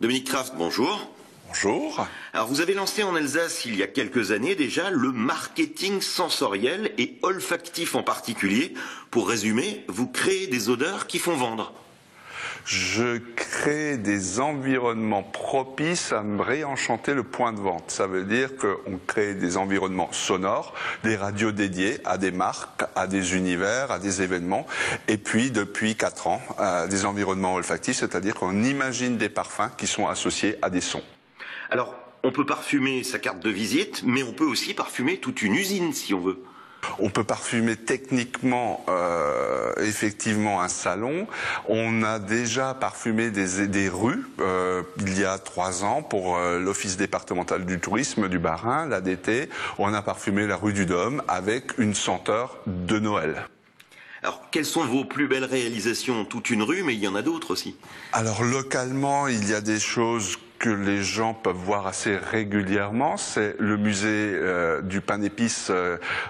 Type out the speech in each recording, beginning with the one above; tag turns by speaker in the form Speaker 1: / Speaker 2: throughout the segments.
Speaker 1: Dominique Kraft, bonjour.
Speaker 2: Bonjour.
Speaker 1: Alors vous avez lancé en Alsace il y a quelques années déjà le marketing sensoriel et olfactif en particulier. Pour résumer, vous créez des odeurs qui font vendre.
Speaker 2: Je crée des environnements propices à réenchanter le point de vente. Ça veut dire qu'on crée des environnements sonores, des radios dédiées à des marques, à des univers, à des événements. Et puis, depuis 4 ans, des environnements olfactifs, c'est-à-dire qu'on imagine des parfums qui sont associés à des sons.
Speaker 1: Alors, on peut parfumer sa carte de visite, mais on peut aussi parfumer toute une usine si on veut.
Speaker 2: On peut parfumer techniquement, effectivement, un salon. On a déjà parfumé des rues il y a 3 ans pour l'Office départemental du tourisme du Bas-Rhin, l'ADT. On a parfumé la rue du Dôme avec une senteur de Noël.
Speaker 1: Alors, quelles sont vos plus belles réalisations? Toute une rue, mais il y en a d'autres aussi.
Speaker 2: Alors, localement, il y a des choses que les gens peuvent voir assez régulièrement. C'est le musée du pain d'épices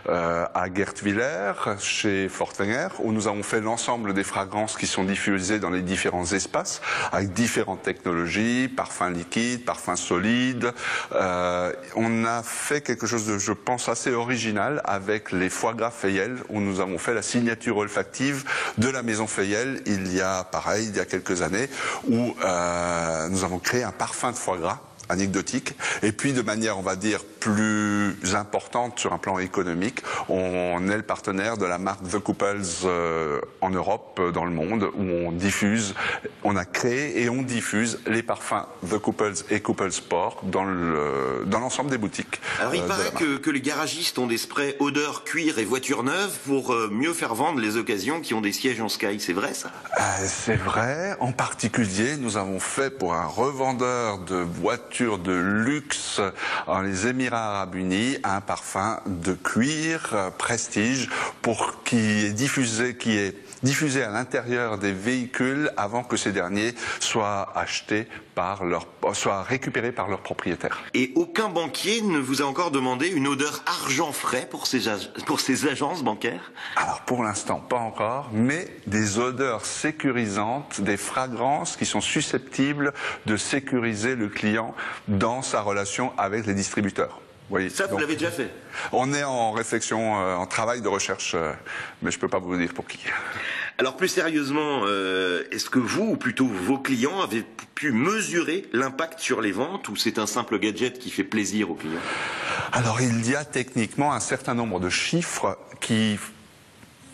Speaker 2: à Guertviller, chez Fortwenger, où nous avons fait l'ensemble des fragrances qui sont diffusées dans les différents espaces, avec différentes technologies, parfums liquides, parfums solides. On a fait quelque chose de, je pense, assez original avec les foie gras Fayel, où nous avons fait la signature olfactive de la maison Fayel il y a quelques années, où nous avons créé un parfum de foie gras anecdotique, et puis de manière, on va dire, plus importante sur un plan économique, on est le partenaire de la marque The Couples en Europe, dans le monde, où on a créé et on diffuse les parfums The Couples et Couples Sport dans l'ensemble des boutiques.
Speaker 1: Alors il paraît que les garagistes ont des sprays odeur, cuir et voiture neuve pour mieux faire vendre les occasions qui ont des sièges en Sky, c'est vrai ça?
Speaker 2: C'est vrai, en particulier nous avons fait pour un revendeur de voitures de luxe dans les Émirats Arabes Unis un parfum de cuir prestige qui est diffusé à l'intérieur des véhicules avant que ces derniers soient récupérés par leurs propriétaires.
Speaker 1: Et aucun banquier ne vous a encore demandé une odeur argent frais pour ces agences bancaires?
Speaker 2: Alors pour l'instant pas encore, mais des odeurs sécurisantes, des fragrances qui sont susceptibles de sécuriser le client dans sa relation avec les distributeurs.
Speaker 1: Oui, ça, vous l'avez déjà fait?
Speaker 2: On est en réflexion, en travail de recherche, mais je ne peux pas vous dire pour qui.
Speaker 1: Alors plus sérieusement, est-ce que vous, ou plutôt vos clients, avez pu mesurer l'impact sur les ventes, ou c'est un simple gadget qui fait plaisir aux clients?
Speaker 2: Alors il y a techniquement un certain nombre de chiffres qui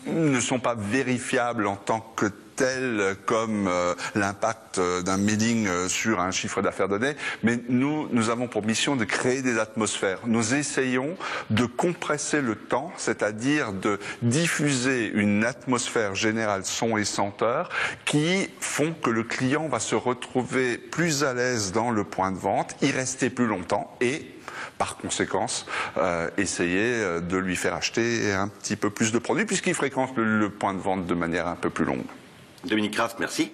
Speaker 2: ne sont pas vérifiables en tant que tels comme l'impact d'un mailing sur un chiffre d'affaires donné, mais nous avons pour mission de créer des atmosphères. Nous essayons de compresser le temps, c'est-à-dire de diffuser une atmosphère générale son et senteur qui font que le client va se retrouver plus à l'aise dans le point de vente, y rester plus longtemps et par conséquence, essayer de lui faire acheter un petit peu plus de produits puisqu'il fréquente le point de vente de manière un peu plus longue.
Speaker 1: Dominique Kraft, merci.